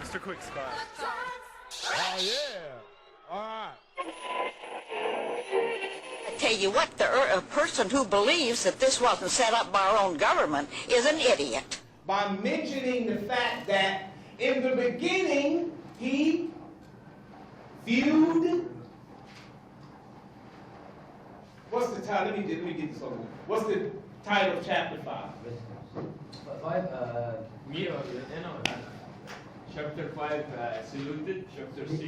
Extra quick spot. Oh, yeah. All right. I tell you what, a person who believes that this wasn't set up by our own government is an idiot. By mentioning the fact that in the beginning he viewed. What's the title? Let me get this over with. What's the title of chapter 5? Chapter 5, Solitude. Chapter 6,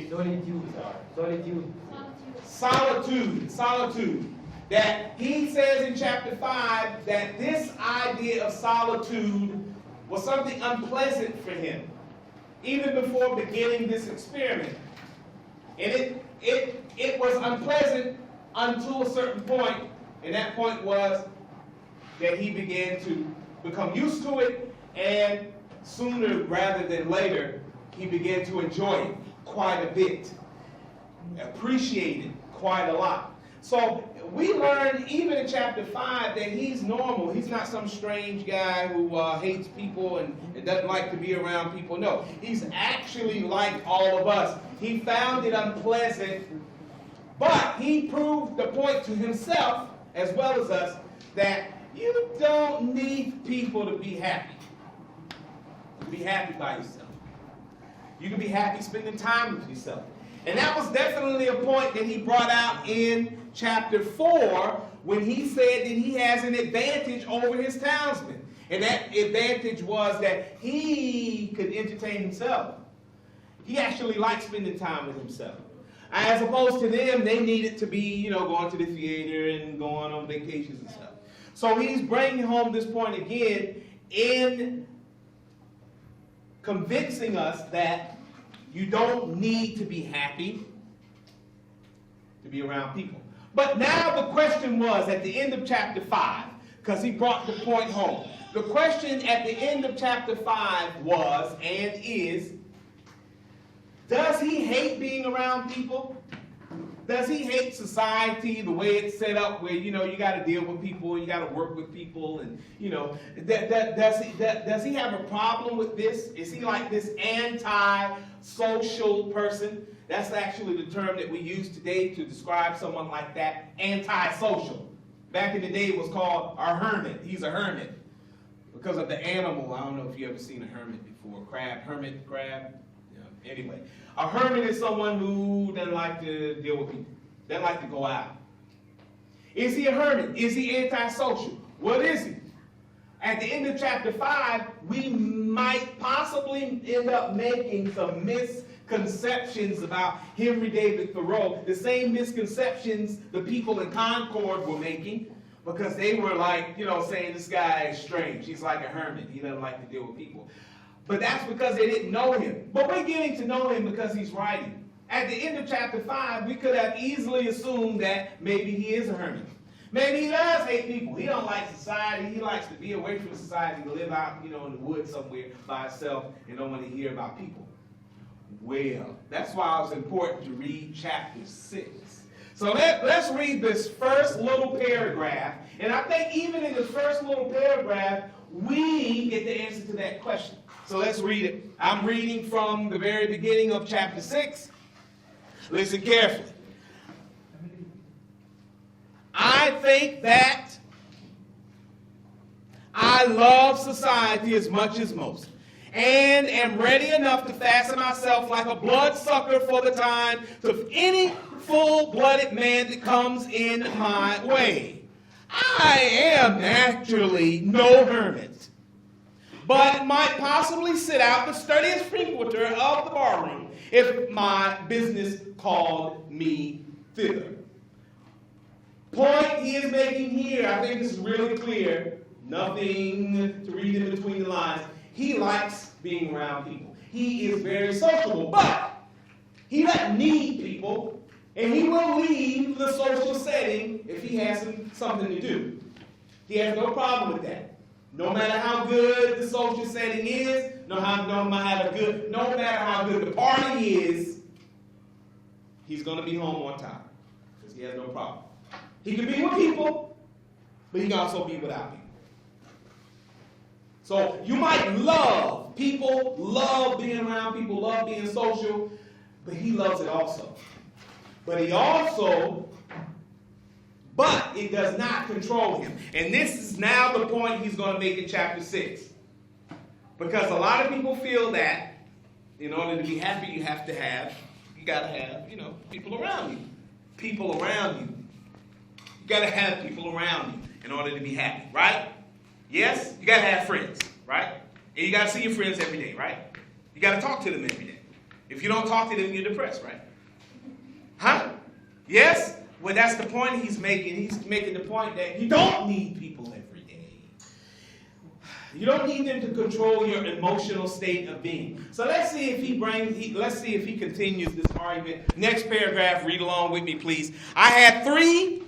Solitude. That he says in chapter 5 that this idea of solitude was something unpleasant for him, even before beginning this experiment. And it was unpleasant until a certain point, and that point was that he began to become used to it, and sooner rather than later, he began to enjoy it quite a bit, appreciate it quite a lot. So we learned even in chapter 5 that he's normal. He's not some strange guy who hates people and doesn't like to be around people. No, he's actually like all of us. He found it unpleasant, but he proved the point to himself as well as us that you don't need people to be happy. Be happy by yourself. You can be happy spending time with yourself. And that was definitely a point that he brought out in chapter 4 when he said that he has an advantage over his townsmen. And that advantage was that he could entertain himself. He actually liked spending time with himself. As opposed to them, they needed to be, going to the theater and going on vacations and stuff. So he's bringing home this point again in convincing us that you don't need to be happy to be around people. But now the question was at the end of chapter 5, because he brought the point home. The question at the end of chapter 5 was and is, does he hate being around people? Does he hate society, the way it's set up where, you got to deal with people, you got to work with people, and, does he have a problem with this? Is he like this anti-social person? That's actually the term that we use today to describe someone like that, anti-social. Back in the day, it was called a hermit. He's a hermit because of the animal. I don't know if you ever seen a hermit before. Hermit crab. Anyway, a hermit is someone who doesn't like to deal with people, doesn't like to go out. Is he a hermit? Is he antisocial? What is he? At the end of chapter 5, we might possibly end up making some misconceptions about Henry David Thoreau, the same misconceptions the people in Concord were making, because they were like, saying this guy is strange. He's like a hermit. He doesn't like to deal with people. But that's because they didn't know him. But we're getting to know him because he's writing. At the end of chapter 5, we could have easily assumed that maybe he is a hermit. Maybe he does hate people. He don't like society. He likes to be away from society, to live out, in the woods somewhere by himself and don't want to hear about people. Well, that's why it was important to read chapter 6. So let's read this first little paragraph. And I think even in the first little paragraph, we get the answer to that question. So let's read it. I'm reading from the very beginning of chapter 6. Listen carefully. I think that I love society as much as most, and am ready enough to fasten myself like a bloodsucker for the time to any full-blooded man that comes in my way. I am naturally no hermit, but might possibly sit out the sturdiest frequenter of the barroom if my business called me thither. Point he is making here, I think this is really clear, nothing to read in between the lines. He likes being around people. He is very sociable, but he doesn't need people, and he will leave the social setting if he has something to do. He has no problem with that. No matter how good the social setting is, no matter how good the party is, he's going to be home on time because he has no problem. He can be with people, but he can also be without people. So you might love People love being around people, love being social, but he loves it also. But it does not control him. And this is now the point he's going to make in chapter 6. Because a lot of people feel that in order to be happy, you got to have, people around you. People around you. You got to have people around you in order to be happy, right? Yes? You got to have friends, right? And you got to see your friends every day, right? You got to talk to them every day. If you don't talk to them, you're depressed, right? Huh? Yes? Well, that's the point he's making. He's making the point that you don't need people every day. You don't need them to control your emotional state of being. So let's see if he continues this argument. Next paragraph, read along with me, please. I had three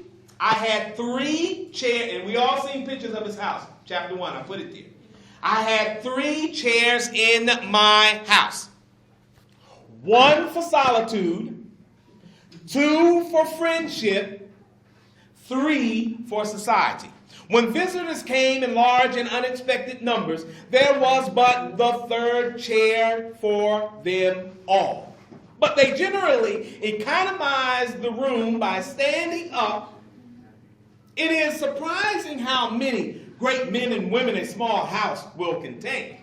chairs, and we all seen pictures of his house. Chapter 1, I put it there. I had 3 chairs in my house. 1 for solitude, 2 for friendship, 3 for society. When visitors came in large and unexpected numbers, there was but the 3rd chair for them all. But they generally economized the room by standing up. It is surprising how many great men and women a small house will contain.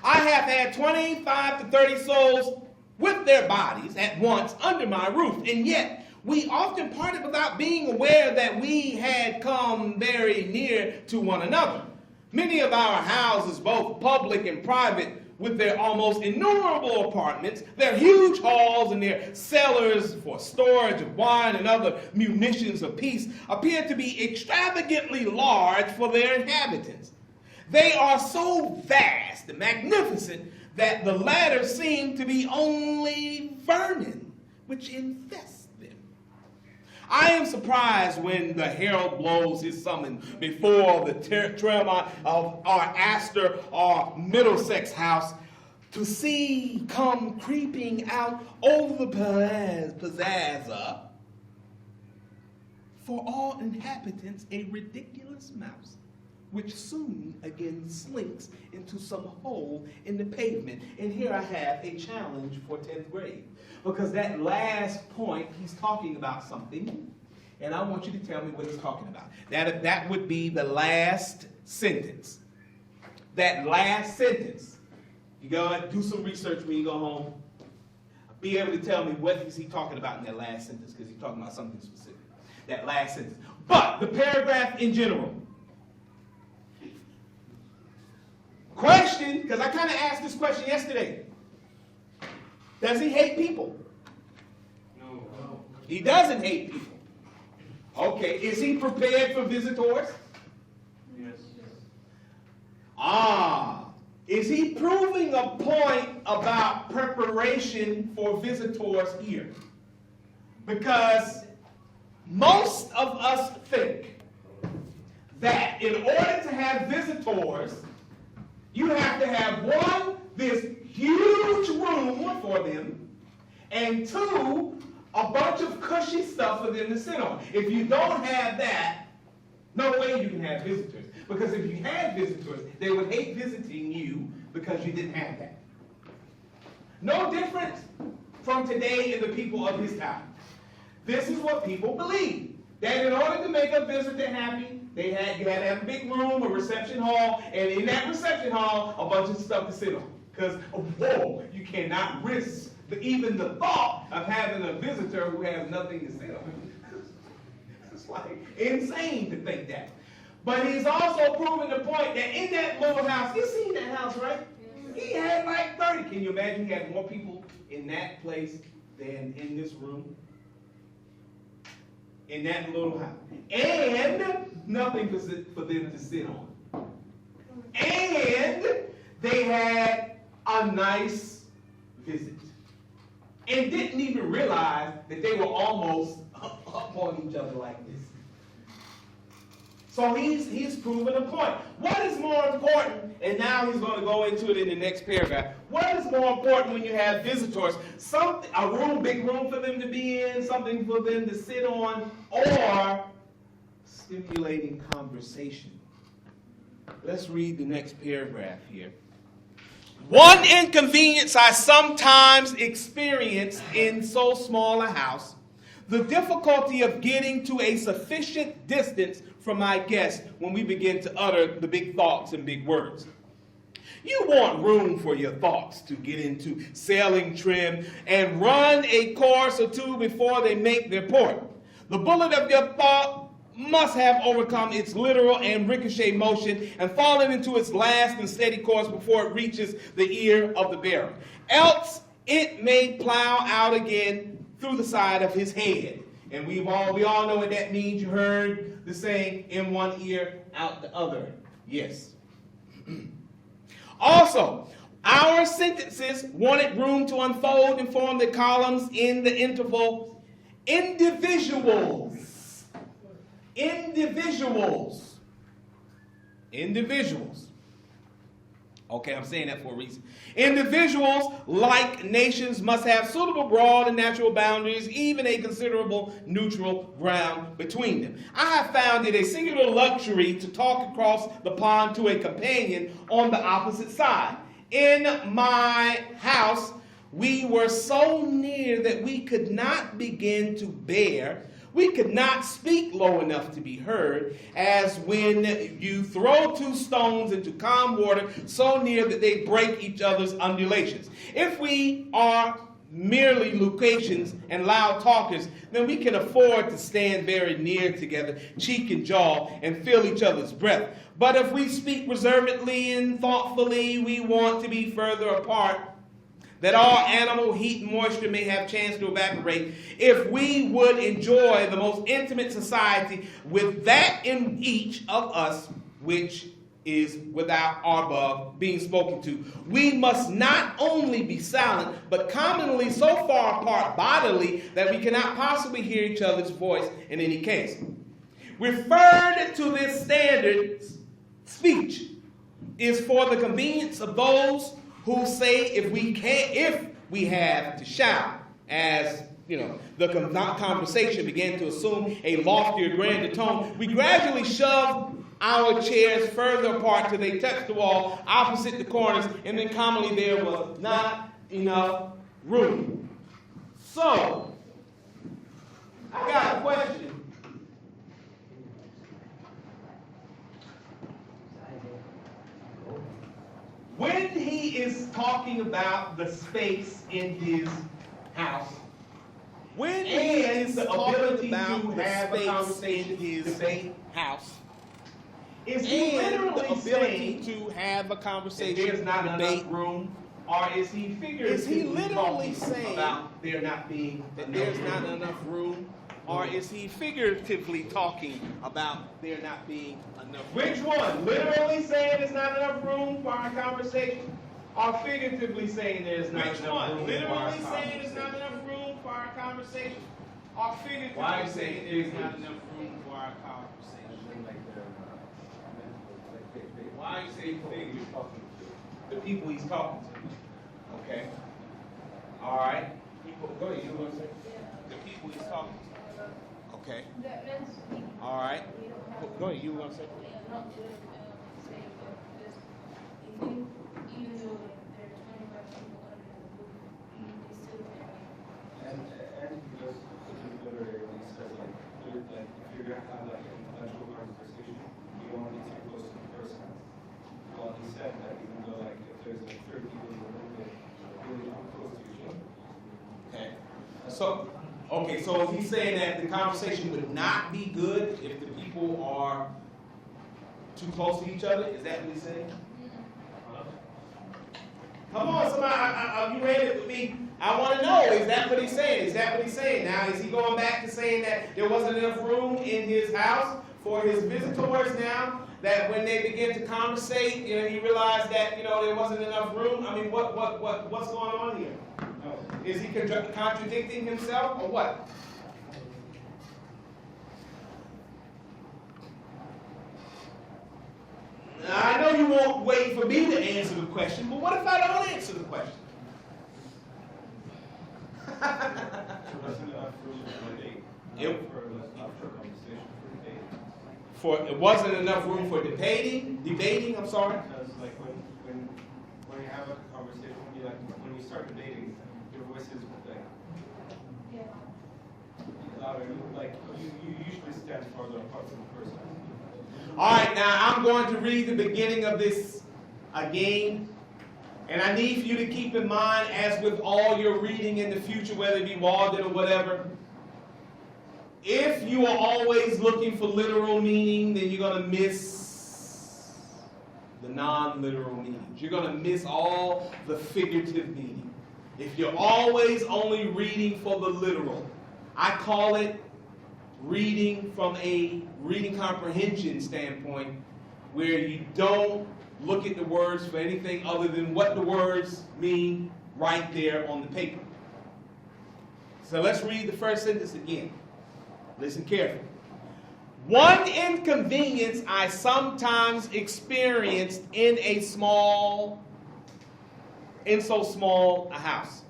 I have had 25 to 30 souls with their bodies at once under my roof, and yet we often parted without being aware that we had come very near to one another. Many of our houses, both public and private, with their almost innumerable apartments, their huge halls and their cellars for storage of wine and other munitions of peace, appear to be extravagantly large for their inhabitants. They are so vast and magnificent that the latter seem to be only vermin which infest them. I am surprised when the herald blows his summons before the Tremont of our Astor or Middlesex house to see come creeping out over the piazza for all inhabitants a ridiculous mouse, which soon again slinks into some hole in the pavement. And here I have a challenge for 10th grade. Because that last point, he's talking about something, and I want you to tell me what he's talking about. That would be the last sentence. That last sentence. You go and do some research when you go home. Be able to tell me what is he talking about in that last sentence, because he's talking about something specific. That last sentence. But the paragraph in general. Question, because I kind of asked this question yesterday. Does he hate people? No. He doesn't hate people. Okay, is he prepared for visitors? Yes. Is he proving a point about preparation for visitors here? Because most of us think that in order to have visitors, you have to have 1, this huge room for them, and 2, a bunch of cushy stuff for them to sit on. If you don't have that, no way you can have visitors. Because if you had visitors, they would hate visiting you because you didn't have that. No different from today and the people of his time. This is what people believe. That in order to make a visitor happy, you had to have a big room, a reception hall, and in that reception hall, a bunch of stuff to sit on. Because, you cannot risk even the thought of having a visitor who has nothing to sit on. It's like insane to think that. But he's also proving the point that in that little house, you seen that house, right? He had like 30. Can you imagine he had more people in that place than in this room? In that little house. And nothing for them to sit on. And they had a nice visit. And didn't even realize that they were almost up on each other like this. So he's proven a point. What is more important, and now he's going to go into it in the next paragraph. What is more important when you have visitors? A room, big room for them to be in, something for them to sit on, or stimulating conversation? Let's read the next paragraph here. One inconvenience I sometimes experience in so small a house, the difficulty of getting to a sufficient distance from my guests when we begin to utter the big thoughts and big words. You want room for your thoughts to get into sailing trim and run a course or two before they make their port. The bullet of your thought must have overcome its literal and ricochet motion and fallen into its last and steady course before it reaches the ear of the bearer. Else it may plow out again through the side of his head. And we all know what that means. You heard the saying, in one ear, out the other. Yes. Also, our sentences wanted room to unfold and form the columns in the interval. Individuals. Okay, I'm saying that for a reason. Individuals, like nations, must have suitable broad and natural boundaries, even a considerable neutral ground between them. I have found it a singular luxury to talk across the pond to a companion on the opposite side. In my house, we were so near that we could not begin to bear. We could not speak low enough to be heard, as when you throw two stones into calm water so near that they break each other's undulations. If we are merely locutions and loud talkers, then we can afford to stand very near together, cheek and jaw, and feel each other's breath. But if we speak reservedly and thoughtfully, we want to be further apart, that all animal heat and moisture may have chance to evaporate. If we would enjoy the most intimate society with that in each of us which is without or above being spoken to, we must not only be silent, but commonly so far apart bodily that we cannot possibly hear each other's voice in any case. Referred to this standard, speech is for the convenience of those who say if we have to shout, as the conversation began to assume a loftier, grander tone, we gradually shoved our chairs further apart till they touched the wall opposite the corners, and then commonly there was not enough room. So, I got a question. When he is talking about the space in his house, when he is talking about the have a conversation in his house, is he literally saying to have a conversation, there's not enough room, or is he figuratively saying about there not being that there's not enough room? Or is he figuratively talking about there not being enough room? Which one? Literally saying there's not enough room for our conversation, or figuratively saying there's not enough room for our conversation? Literally saying there's not enough room for our conversation, or figuratively saying there's not enough room for our conversation? Why you say figuratively? The people he's talking to. Okay. All right. Go ahead. You want to say? The people he's talking to. Okay. All right. Go ahead. You were going to say? And because literally says if you're gonna have like an intellectual conversation, you don't want to get too close to the person. Well, he said that even though like if there's like 30 people in the room that really aren't close to each other. Okay. So he's saying that the conversation would not be good if the people are too close to each other? Is that what he's saying? Come on, somebody, you read it with me. I want to know, is that what he's saying? Is that what he's saying? Now, is he going back to saying that there wasn't enough room in his house for his visitors now? That when they begin to conversate, he realized that, there wasn't enough room? I mean, what's going on here? Is he contradicting himself or what? Now, I know you won't wait for me to answer the question, but what if I don't answer the question? It wasn't enough room for debate. It wasn't enough room for debating? I'm sorry? Because like when you have have like a conversation, when you start debating, your voice is like louder. You usually stand farther apart from the person. All right, now I'm going to read the beginning of this again. And I need for you to keep in mind, as with all your reading in the future, whether it be Walden or whatever, if you are always looking for literal meaning, then you're going to miss the non-literal meanings. You're going to miss all the figurative meaning. If you're always only reading for the literal, I call it reading from a reading comprehension standpoint, where you don't look at the words for anything other than what the words mean right there on the paper. So let's read the first sentence again. Listen carefully. One inconvenience I sometimes experienced in so small a house.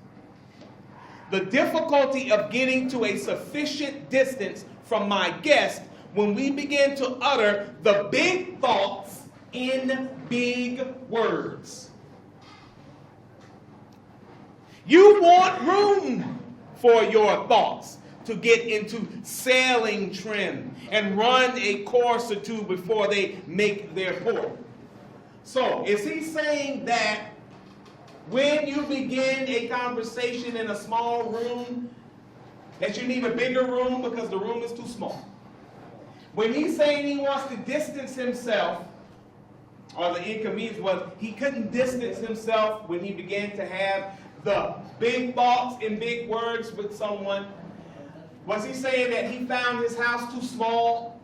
The difficulty of getting to a sufficient distance from my guest when we begin to utter the big thoughts in big words. You want room for your thoughts to get into sailing trim and run a course or two before they make their port. So, is he saying that when you begin a conversation in a small room, that you need a bigger room because the room is too small? When he's saying he wants to distance himself, or the inconvenience was he couldn't distance himself when he began to have the big thoughts in big words with someone, was he saying that he found his house too small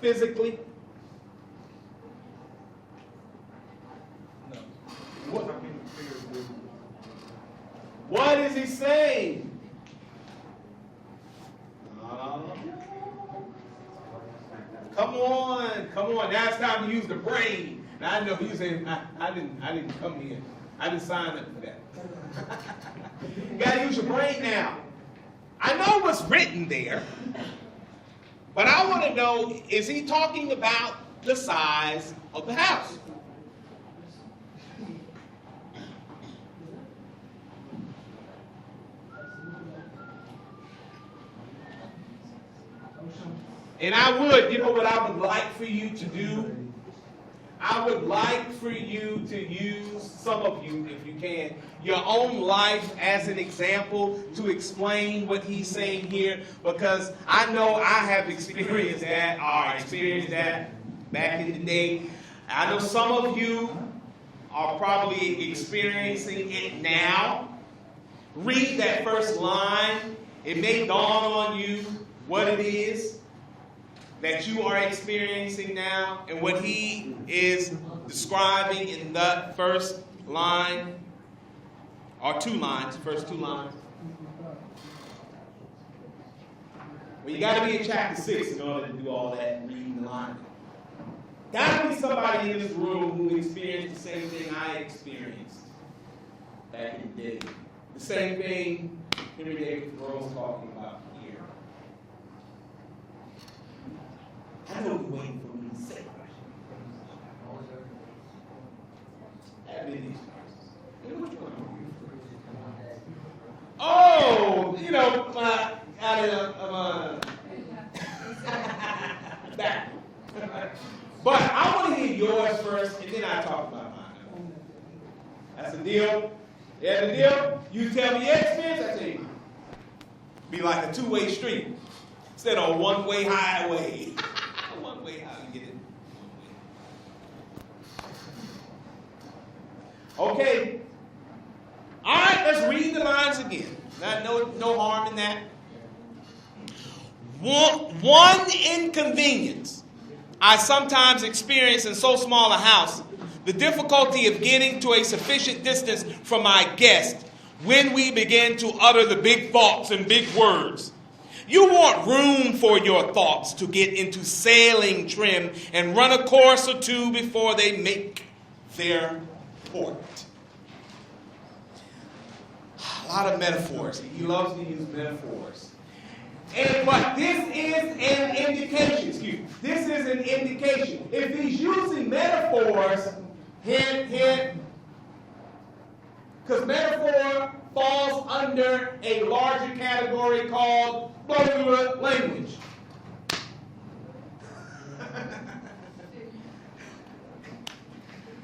physically? No. What is he saying? Come on. Now it's time to use the brain. Now I know you saying I didn't come here. I didn't sign up for that. You gotta use your brain now. I know what's written there, but I want to know, is he talking about the size of the house? And I would, you know what I would like for you to do? I would like for you to use, some of you, if you can, your own life as an example to explain what he's saying here, because I know I have experienced that, back in the day. I know some of you are probably experiencing it now. Read that first line. It may dawn on you what it is that you are experiencing now and what he is describing in that first line, or two lines, first two lines. Well, you got to be in chapter 6 in order to do all that, reading the line. Got to be somebody in this room who experienced the same thing I experienced back in the day. The same thing Henry David Thoreau was talking about here. I know you're waiting for me to say it. Oh, you know, back. But I want to hear yours first, and then I talk about mine. That's the deal? Yeah, the deal? You tell me your experience, I tell you. Be like a two-way street instead of a one-way highway. One-way, how you get it? Okay. All right, let's read the lines again. No harm in that. One inconvenience I sometimes experience in so small a house, the difficulty of getting to a sufficient distance from my guest when we begin to utter the big thoughts and big words. You want room for your thoughts to get into sailing trim and run a course or two before they make their port. A lot of metaphors. He loves to use metaphors. But this is an indication. This is an indication. If he's using metaphors, hint, hint, Because metaphor falls under a larger category called blah, blah, blah, language.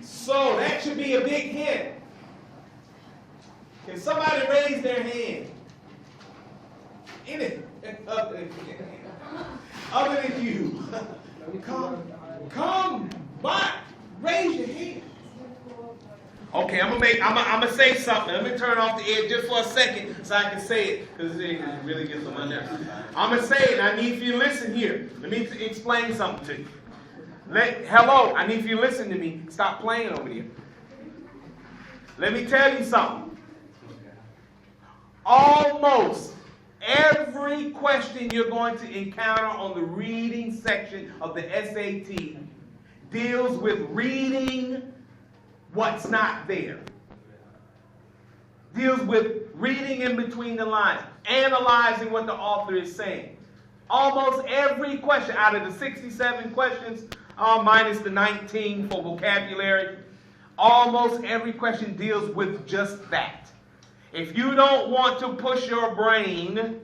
So that should be a big hint. Can somebody raise their hand? Other than you. Come, but raise your hand. Okay, I'm gonna say something. Let me turn off the air just for a second so I can say it, because it really gets on my nerves. I'm gonna say it. I need you to listen here. Let me explain something to you. Hello, I need you to listen to me. Stop playing over here. Let me tell you something. Almost every question you're going to encounter on the reading section of the SAT deals with reading what's not there. Deals with reading in between the lines, analyzing what the author is saying. Almost every question out of the 67 questions, minus the 19 for vocabulary, almost every question deals with just that. If you don't want to push your brain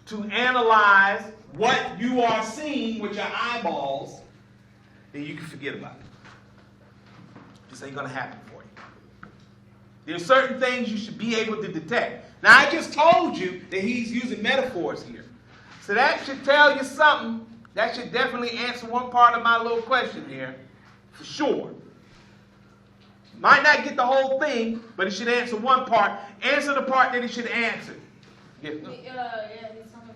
to analyze what you are seeing with your eyeballs, then you can forget about it. This ain't going to happen for you. There's certain things you should be able to detect. Now, I just told you that he's using metaphors here. So that should tell you something. That should definitely answer one part of my little question here, for sure. Might not get the whole thing, but it should answer one part. Answer the part that it should answer. He's talking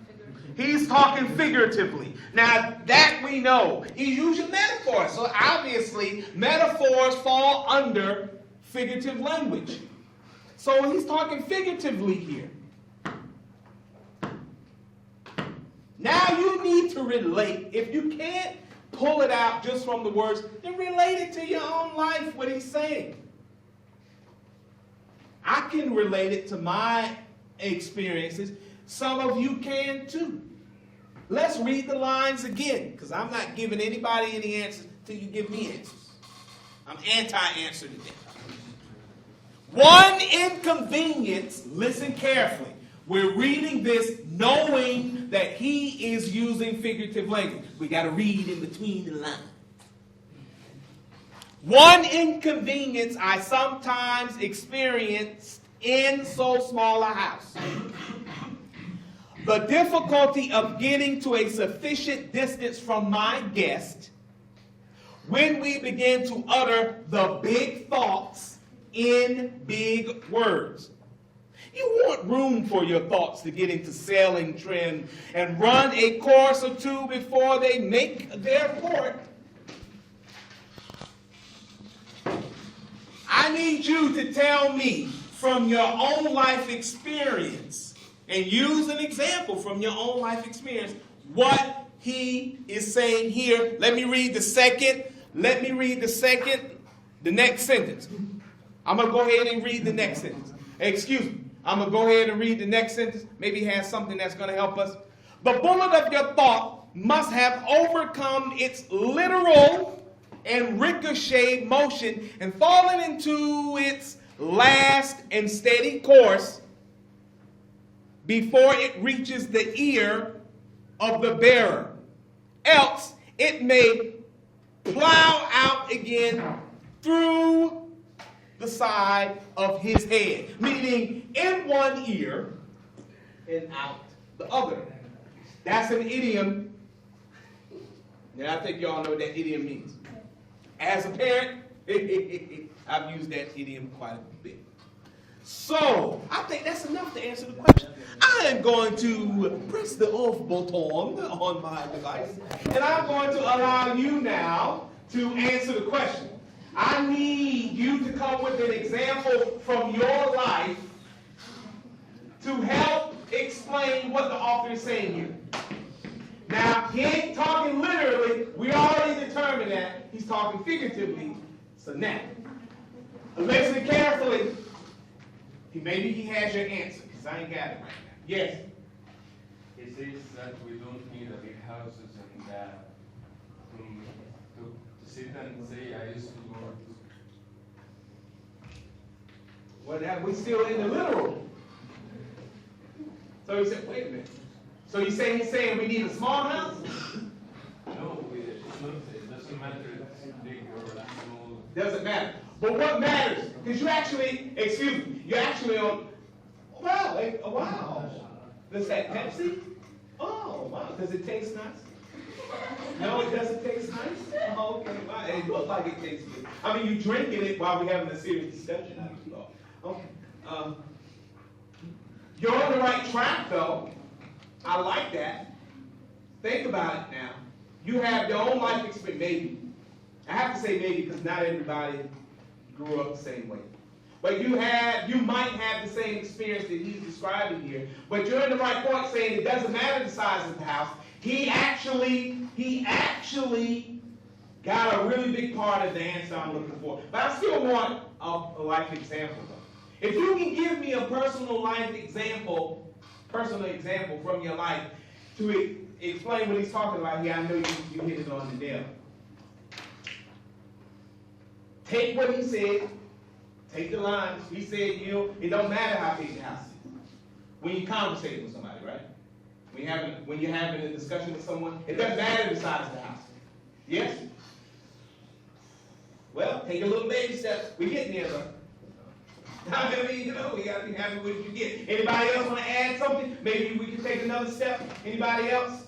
figuratively. He's talking figuratively. Now, that we know. He's using metaphors. So obviously, metaphors fall under figurative language. So he's talking figuratively here. Now you need to relate. If you can't pull it out just from the words, then relate it to your own life, what he's saying. I can relate it to my experiences. Some of you can too. Let's read the lines again, because I'm not giving anybody any answers till you give me answers. I'm anti-answer today. One inconvenience, listen carefully. We're reading this knowing that he is using figurative language. We got to read in between the lines. One inconvenience I sometimes experienced in so small a house. The difficulty of getting to a sufficient distance from my guest when we begin to utter the big thoughts in big words. You want room for your thoughts to get into sailing trim and run a course or two before they make their port. I need you to tell me from your own life experience, and use an example from your own life experience, what he is saying here. Let me read the next sentence. I'm going to go ahead and read the next sentence. Excuse me. I'm going to go ahead and read the next sentence. Maybe it has something that's going to help us. The bullet of your thought must have overcome its literal and ricochet motion and fallen into its last and steady course before it reaches the ear of the bearer. Else it may plow out again through the side of his head, meaning in one ear and out the other. That's an idiom. And I think y'all know what that idiom means. As a parent, I've used that idiom quite a bit. So, I think that's enough to answer the question. I am going to press the off button on my device, and I'm going to allow you now to answer the question. I need you to come with an example from your life to help explain what the author is saying here. Now, he ain't talking literally. We already determined that. He's talking figuratively. So now, listen carefully. Maybe he has your answer, because I ain't got it right now. Yes? He says that we don't need a big houses and to sit and say, I used to go Well, now we still in the literal. So he said, wait a minute. So he's saying we need a small house? No, it doesn't matter if it's big or small. Doesn't matter. But what matters? Because you actually, excuse me, you actually on, wow, wow. Does that Pepsi? Oh, wow. Does it taste nice? No, it doesn't taste nice? Oh, okay. Wow. It looks like it tastes good. I mean, you drinking it while we're having a serious discussion. Okay. You're on the right track, though. I like that. Think about it now. You have your own life experience, maybe. I have to say maybe because not everybody grew up the same way. But you might have the same experience that he's describing here. But you're in the right point saying it doesn't matter the size of the house. He actually got a really big part of the answer I'm looking for. But I still want a life example, though. If you can give me a personal example from your life to explain what he's talking about here, I know you hit it on the nail. Take what he said, take the lines. He said, it don't matter how big the house is. When you conversate with somebody, right? When you're having a discussion with someone, it doesn't matter the size of the house. Yes? Well, take a little baby step. We're getting there, though. I mean, we got to be happy with what you get. Anybody else want to add something? Maybe we can take another step. Anybody else?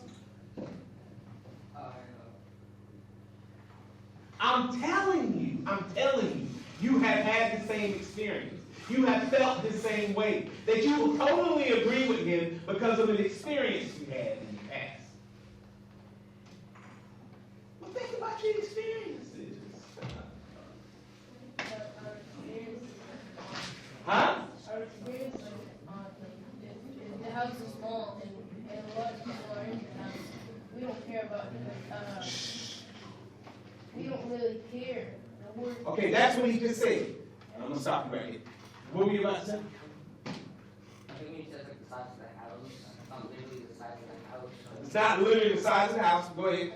I'm telling you, you have had the same experience. You have felt the same way. That you will totally agree with him because of an experience you had in the past. Well, think about your experiences. Huh? Our experience, if the house is small and a lot of people are in the house, we don't care about we don't really care. Okay, that's what he just said. I'm going to stop you right here. What were you about to say? I think when you said like the size of the house, it's not literally the size of the house. It's not literally the size of the house. Go ahead.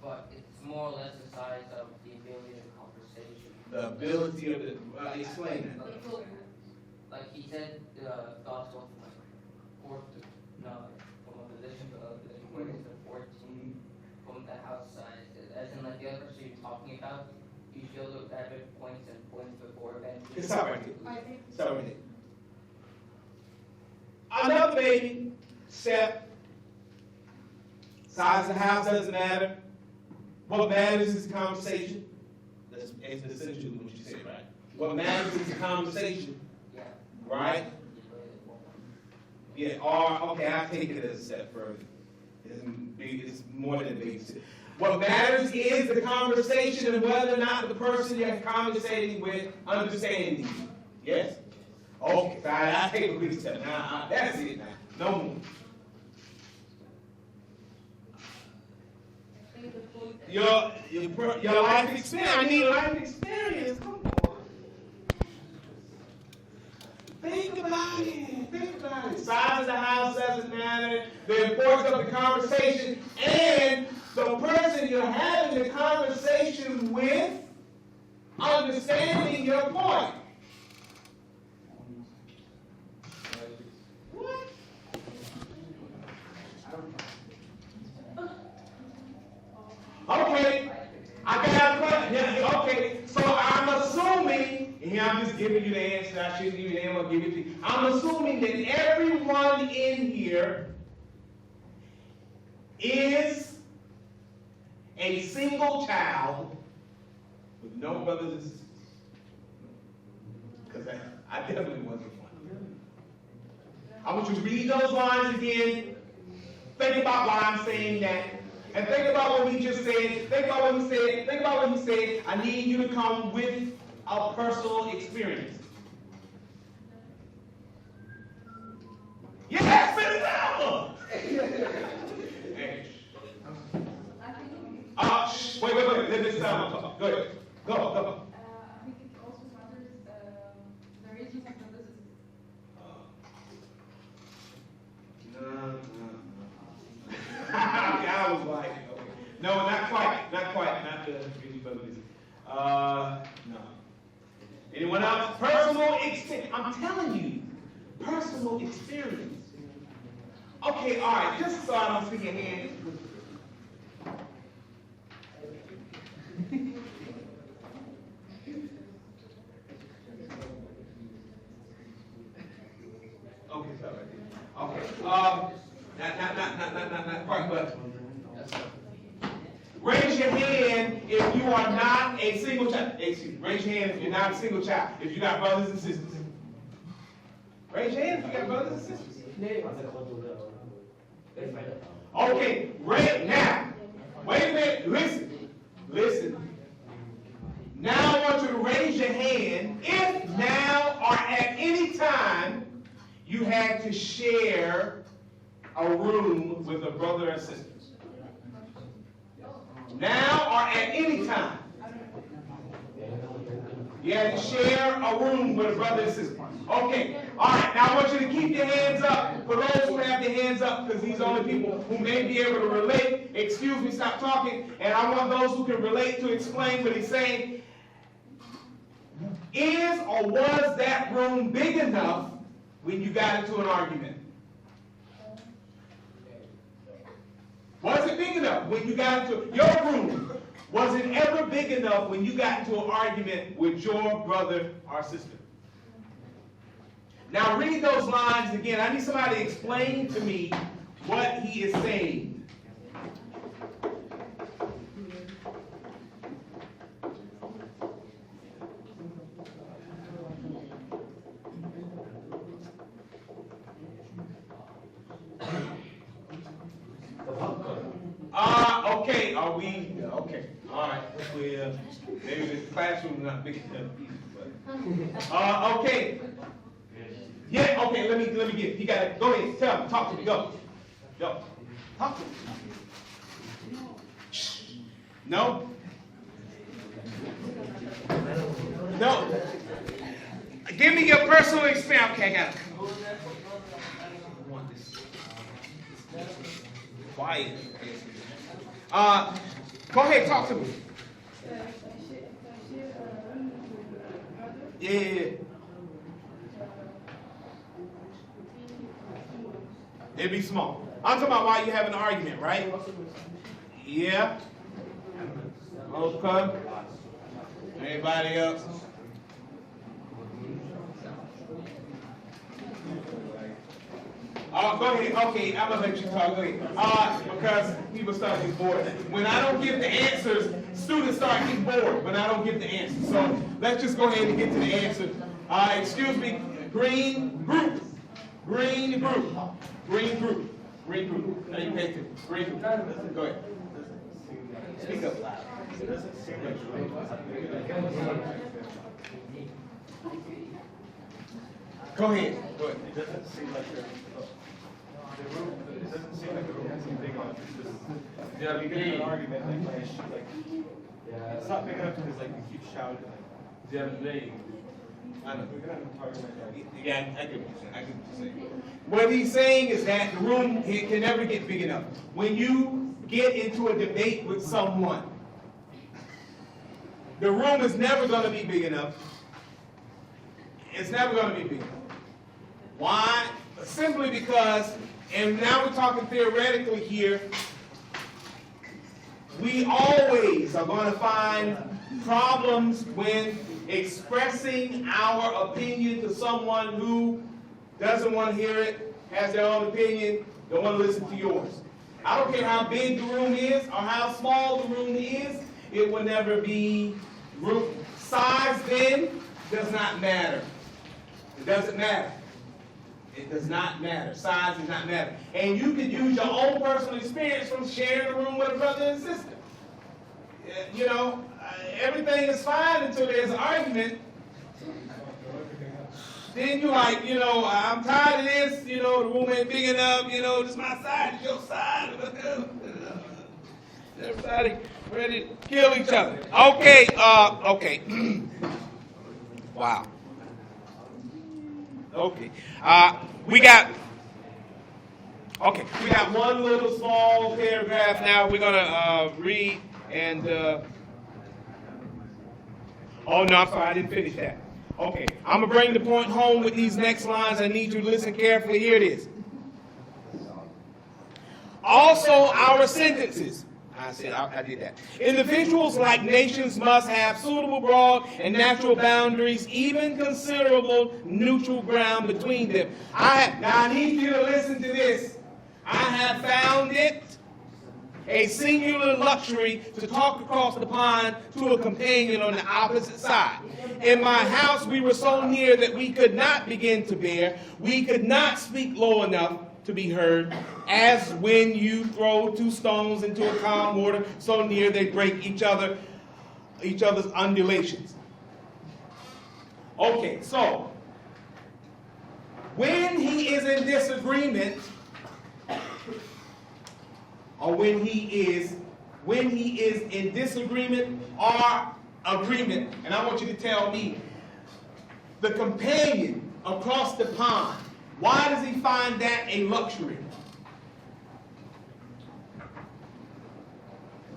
But it's more or less the size of the ability of conversation. The ability of the, explain that. Like he said, thoughts go from from a position to a position where it's a 14 from the house size. As in like the other person you're talking about, you show the average points before eventually. Stop right there. Stop right there. Another baby step. Size of the house doesn't matter. What matters is the conversation. That's essentially what you said, right? What matters is the conversation. Yeah. Right? Yeah, or, okay, I'll take it as a step further. It's more than a big step. What matters is the conversation and whether or not the person you're conversating with understands you. Yes? Okay, fine, I'll take a big step. Now, that's it now. No more. Your life experience. I need life experience. Come on. Think about it. Think about it. Size of the house doesn't matter. The importance of the conversation and the person you're having the conversation with understanding your point. What? Okay, I got a question. Yeah, okay, so I'm assuming, and here I'm just giving you the answer. I shouldn't give you the answer, I'll give it to you. I'm assuming that everyone in here is a single child with no brothers and sisters. Because I definitely wasn't one. I want you to read those lines again. Think about why I'm saying that. And think about what he just said. Think about what he said. Think about what he said. I need you to come with a personal experience. Yes, Miss Alma! Wait. Let Miss Alma talk. Go ahead. Go. I think it also matters the reasons of the business. No. I was like, okay. No, not quite. Not the really focus. No. Anyone When I'm telling you, personal experience. Okay, all right, just so I don't stick your hand. Okay, sorry. Okay. Not quite, but raise your hand if you are not a single child. Excuse me. Raise your hand if you're not a single child. If you got brothers and sisters. Raise your hand if you got brothers and sisters. Okay, right now. Wait a minute. Listen. Now I want you to raise your hand if now or at any time you had to share a room with a brother or sister. Now or at any time. You had to share a room with a brother and sister. Okay. All right. Now I want you to keep your hands up. For those who have their hands up, because these are the people who may be able to relate. Excuse me, stop talking. And I want those who can relate to explain what he's saying. Is or was that room big enough when you got into an argument? Was it big enough when you got into your room? Was it ever big enough when you got into an argument with your brother or sister? Now read those lines again. I need somebody to explain to me what he is saying. Okay, are we, okay, all right, maybe the classroom is not big enough either, but, okay. Yeah, okay, let me get, you gotta, go ahead, tell me, talk to me, go, talk to me. No? No. Give me your personal experience, okay, I got it. I want this. Quiet. Go ahead, talk to me. Yeah. It'd be small. I'm talking about why you have an argument, right? Yeah. Okay. Anybody else? Go ahead. Okay, I'm gonna let you talk. Go ahead. Because people start getting bored. When I don't give the answers, students start getting bored when I don't give the answers. So let's just go ahead and get to the answer. Excuse me. Green group. Green group. Green group. Green group. Now you pay attention. Green group. Go ahead. Speak up loud. It doesn't seem Go ahead. It doesn't seem like the room. It doesn't seem like the room has big enough. Yeah, you get in an argument like it's not big enough because like you keep shouting. They are playing. I know. We're gonna talk about that. Yeah, I get what you're saying. What he's saying is that the room can never get big enough. When you get into a debate with someone, the room is never going to be big enough. It's never going to be big enough. Why? Simply because, and now we're talking theoretically here, we always are going to find problems when expressing our opinion to someone who doesn't want to hear it, has their own opinion, don't want to listen to yours. I don't care how big the room is or how small the room is, it will never be room. Size then does not matter. It doesn't matter. It does not matter. Size does not matter. And you can use your own personal experience from sharing a room with a brother and sister. You know, everything is fine until there's an argument. Then you're like, you know, I'm tired of this, you know, the room ain't big enough, you know, this is my side, it's your side. Everybody ready to kill each other. Okay, okay. Wow. Okay. We got one little small paragraph now we're gonna read and oh no, I'm sorry, I didn't finish that. Okay, I'm going to bring the point home with these next lines. I need you to listen carefully. Here it is. Also, our sentences. I did that. Individuals, like nations, must have suitable broad and natural boundaries, even considerable neutral ground between them. Now I need you to listen to this. I have found it a singular luxury to talk across the pond to a companion on the opposite side. In my house, we were so near that we could not begin to bear. We could not speak low enough to be heard, as when you throw two stones into a calm water so near they break each other's undulations. Okay, so when he is in disagreement, or when he is in disagreement or agreement, and I want you to tell me, the companion across the pond, why does he find that a luxury?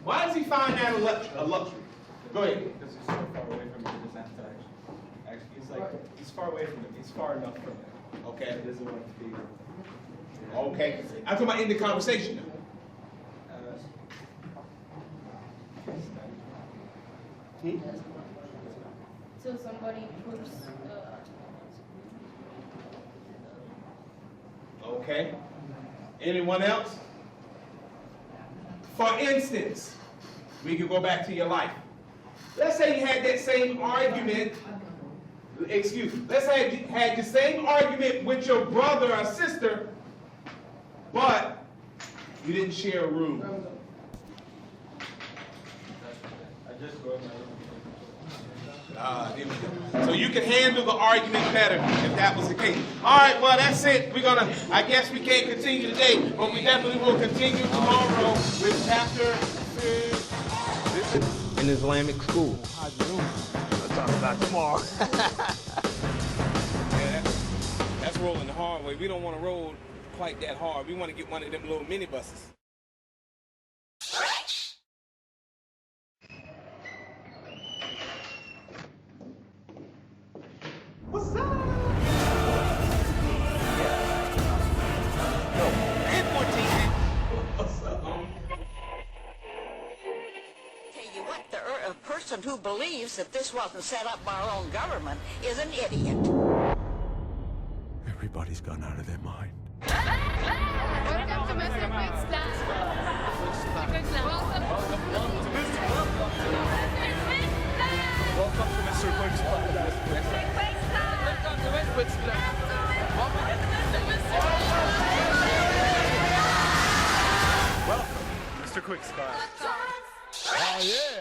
Why does he find that a luxury? Go ahead. Because he's so far away from him, he doesn't have to actually. He's like, he's far away from him. He's far enough from him. Okay. He doesn't want to be. Okay. I'm talking about in the conversation now. Till somebody puts, Okay. Anyone else? For instance, we can go back to your life. Let's say you had that same argument. Let's say you had the same argument with your brother or sister, but you didn't share a room. I just go in my room. There we go. So you can handle the argument better if that was the case. All right, well, that's it. I guess we can't continue today, but we definitely will continue tomorrow with chapter 6 in Islamic school. We'll talk about tomorrow. Yeah, that's rolling the hard way. We don't want to roll quite that hard. We want to get one of them little minibuses. What's up? Yo, and 14. What's up? Tell you what, a person who believes that this wasn't set up by our own government is an idiot. Everybody's gone out of their mind. Welcome to Mr. Quick's class. Welcome to Mr. Quick's class. Welcome, Mr. Quick's class. Oh, yeah.